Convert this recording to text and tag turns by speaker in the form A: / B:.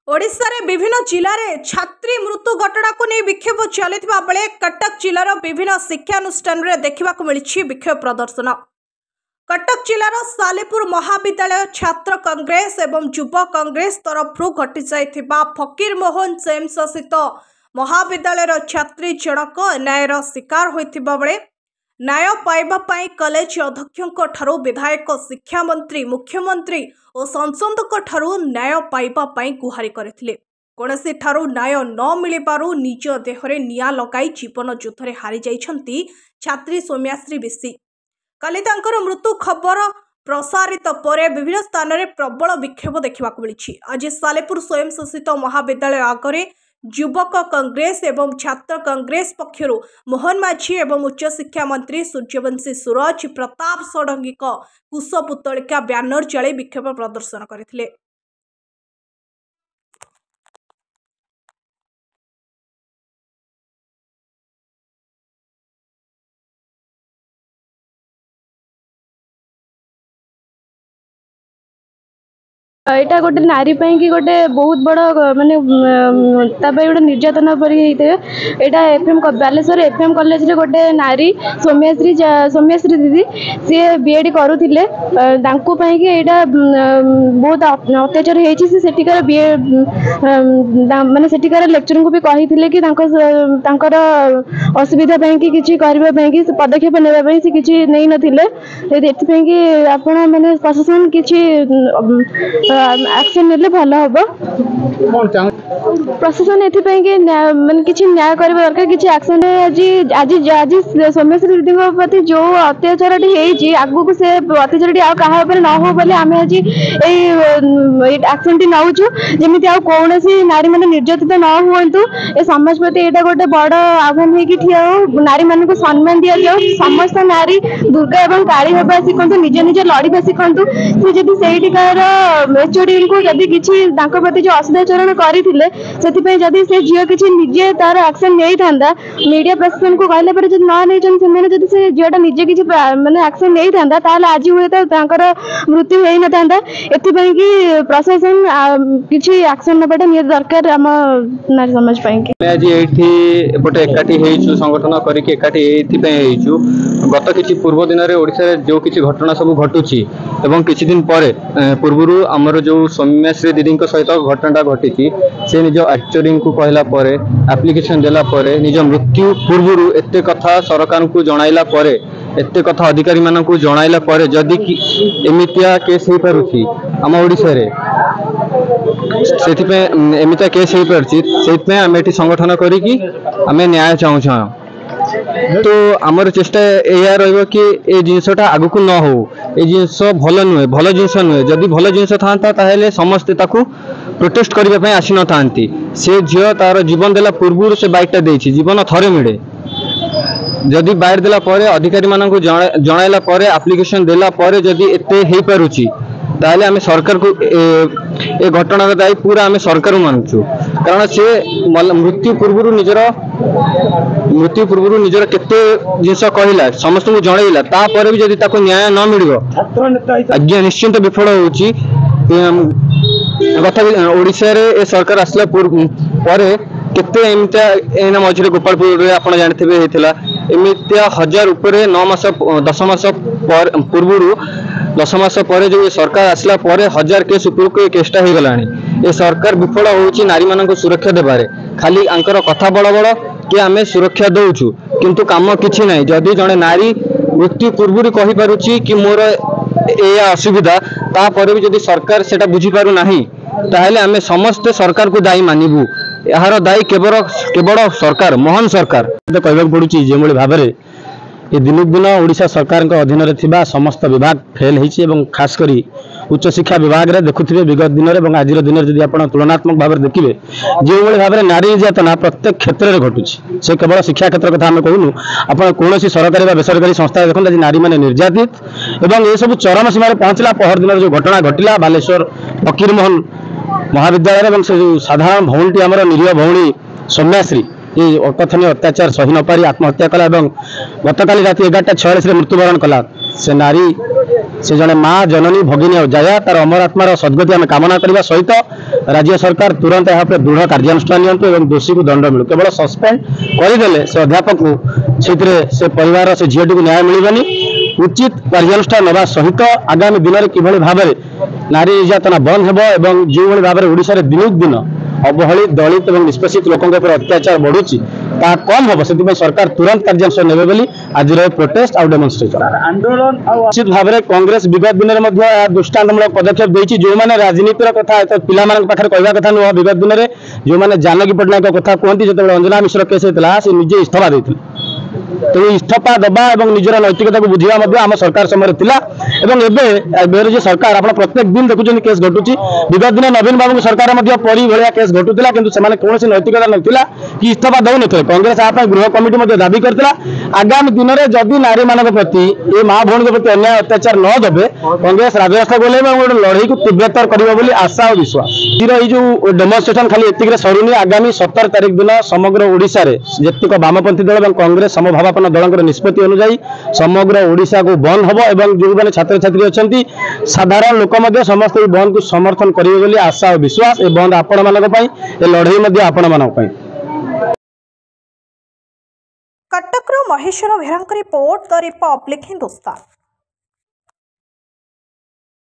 A: ओडिशा रे विभिन्न जिले में छात्री मृत्यु घटना को नहीं विक्षोभ चलता बेले कटक जिलार विभिन्न शिक्षानुष्ठान में देखा मिली विक्षोभ प्रदर्शन। कटक जिलार सालेपुर महाविद्यालय छात्र कांग्रेस एवं युवा कांग्रेस तरफ घटी जाइथिबा फकीर मोहन सेम शासित महाविद्यालय छात्री जनक न्यायर शिकार होइथिबा बेले न्याय पाइबा पाई कॉलेज अध्यक्षों ठारू विधायक शिक्षा मंत्री मुख्यमंत्री और सांसदों ठारू न्याय पाइबा पाई गुहारी करथिले। कोनसी ठारू न्याय न मिलिबारु निज देहरे निया लगाई जीवन युद्धरे हारी जाइछंती छात्री सौम्याश्री बिसी। काली तांकर मृत्यु खबर प्रसारित पर विभिन्न स्थान में प्रबल विक्षोभ देखा मिली। आज सालेपुर स्वयं शासित महाविद्यालय आगे युवक कांग्रेस एवं छात्र कांग्रेस पक्षर मोहन माझी एवं उच्च शिक्षा मंत्री सूर्यवंशी सूरज प्रताप षडंगी कुशपुतलिका ब्यानर जाली विक्षोभ प्रदर्शन करथिले।
B: एटा गोटे नारी कि गोटे बहुत बड़ माने गोटे निर्यातना पर एटा एफएम बालेश्वर एफएम कॉलेज रे गोटे नारी सौम्याश्री दीदी सी बीएड करुले कि एटा बहुत अत्याचार होती सेठिकार माने सेठिकार लेक्चर को भी कही कि असुविधा कि किसी करने कि पदक्षेप ने किसी नहीं नथिले कि आपण माने प्रशासन किसी एक्शन नेले भल हम प्रशासन एथि माने किछि न्याय करबा दरकार किछि एक्शन आज आज सौम्याश्री दीदी प्रति जो अत्याचार आगु को से अत्याचार आ कहा न हो बोले आम आज एक्शन टी नौचु जमी आ कौन नारी मैंने निर्यातित न हूँ ए समाज प्रति यहाँ गोटे बड़ आह्वान होगी ठिया हो नारी मान को सम्मान दि जाओ समस्त नारी दुर्गा एवं काली होगा शिखु निजे निजे लड़वा शिखु सी जब से एचओडी को जब किसी प्रति जो असदाचरण करते जदि से झील किसी निजे तार एक्शन नहीं था मीडिया प्रशासन को कहला पर जब न से झीलटा निजे किसी माने एक्शन नहीं था आज हुए तो मृत्यु हो न था कि प्रशासन किसी एक्शन नबाटा निहाती दरकार आम नारी समाज
C: आज ये एकाठी संगठन करूँ गत किसी पूर्व दिन में ओडिशा जो किसी घटना सब घटुची एवं किसी दिन पर पूर्व आमर जो सौम्याश्री दीदी सहित घटना घटी से निज एक्चुअली को कहला पर एप्लिकेशन देला पर निज मृत्यु पूर्व एते कथा सरकार को जणाइला पर एते कथा अधिकारी मान को जणाइला पर जदि एमितिया केस हो पारुछि आम ओडिशा रे एमितिया केस हो पारुछि आम एठी संगठन करिकी आम न्याय चाहूँ तो आमर चेष्टा या रही कि ये जिनसटा आगु को न हो ये जिनस भल नुहे भल जिनस नुहे जदि भल जिनस था ताहले समस्ते ताकू प्रोटेस्ट करने आसी न था से झील तार जीवन देला पूर्व से बाइकटा देछि जीवन थरे मिले जदि बाइट देला पर अधिकारी मान को जणाइला पर एप्लिकेशन देला पर जदि एते हे पारुछि ताहले आमे सरकार को ए घटना दायी पूरा आमे सरकार मानुचु कारण से मृत्यु पूर्व निजर केते जिनस कहला समस्त को जणाइला तापर भी जदि ताको न्याय न मिलिबो आज्ञा निश्चिंत विफल होउची कथा ओडिशा रे ए सरकार आसला पर केते एमितिया मझे गोपालपुर आप जानते होता एमितिया 1000 उपरे 9 मास 10 मास पूर्व 10 मास पर जो सरकार आसला पर 1000 केस ऊपर को केसटा हो गलानी ए सरकार विफल होउची नारी मान को सुरक्षा देबारे खाली आंकर कथा बड़ बड़ कि आमे सुरक्षा दउछु किंतु काम किछि नै जदि जणे नारी मृत्यु पूर्व कहि पारुची कि मोर ए असुविधा तापर भी जदि सरकार सेटा बुझी पारु नाही ताहले आमे समस्त सरकार को दायी मानिबू यार दायी केवल सरकार मोहन सरकार कहवाक पड़ुची जो भाव में ये दिन दिन ओडिशा सरकार अधीन में समस्त विभाग फेल होती खास करी उच्च शिक्षा विभाग में देखुए विगत दिन में आज दिन में आप तुलनात्मक भाव में देखिए जो भाव में नारी निर्यातना प्रत्येक क्षेत्र में घटुची से केवल शिक्षा क्षेत्र कथा आम कहूँ आप कौन सरकारी बेसरकारी संस्था देखते आज नारी मैंने निर्यातित एवं ये सब चरम सीमार पहुँचला पहर दिन जो घटना घटला बालेश्वर फकीर मोहन महाविद्यालय से जो साधारण भौणी आम निरीह भौणी सौम्याश्री ये अकथनीय अत्याचार सही न पारी आत्महत्या कला गतकाली रात 11:46 मृत्युवरण कला से नारी से जड़े माँ जननी भगिनी और जाया तार अमर आत्मार सद्गति आम कामना करने सहित
D: राज्य सरकार तुरंत यहाँ पे दृढ़ कार्यानुष्ठान नियंतु एवं दोषी को दंड मिलू केवल सस्पेंड करदेले से अध्यापक को से परिवार से झीटी को न्याय मिलबनी उचित कार्यानुष्ठान नवा सहित आगामी दिन में किभली भाव नारी निर्यातना बंद हेबो एवं जो भाव में ओडिशा रे दिनक दिन अवहेलित दलित और निष्पेषित लोकों पर अत्याचार बढ़ुची ता कम हम से सरकार तुरंत कार्यानुष्ठान नेबे बोली आज प्रोटेस्ट आउ डेमोन्स्ट्रेशन आंदोलन निश्चित भाव में कांग्रेस विगत दिन में दृष्टान्तमूलक पदक्षेप देती जो मैंने राजनीतिर कथा पिला पाखे कहवा कथा नुह विगत दिन में जो मैंने जानकी पट्टनायक कथा कहती जो अंजना मिश्र केस होता से निजे इस्तीफा देते तो इस्तीफा दबा और निजर नैतिकता को बुझा आम सरकार समय जो सरकार आप प्रत्येक दिन देखुं केस घटुची विगत दिन नवीन बाबू सरकार परी भाया केस घटुला कि कौन नैतिकता नाला कि इस्तीफा दौन कांग्रेस आप गृह कमिटी दाबी करता आगामी दिन में जदि नारी मान प्रति ये माँ भौणी प्रति अन्याय अत्याचार न देवे कांग्रेस राजरास्ता बोलेबे और लड़ाई को तीव्रतर कर आशा और विश्वास जो डेमोन्स्ट्रेशन खाली एतिक सरुनी आगामी 17 तारिख दिन समग्र ओडिशा रे जेतिक वामपंथी दल और कांग्रेस समभावापन्न दल निष्पत्ति अनुଯାयी समग्र ओडिशा को बंद हम और जो मैंने छात्र छात्री अच्छा साधारण लोक समस्त बंद को समर्थन करेंगे आशा और विश्वास ये बंद आपण मान लड़ाई आपण मान
A: कटक महेश्वर भेरा रिपोर्ट द रिपब्लिक हिंदुस्तान।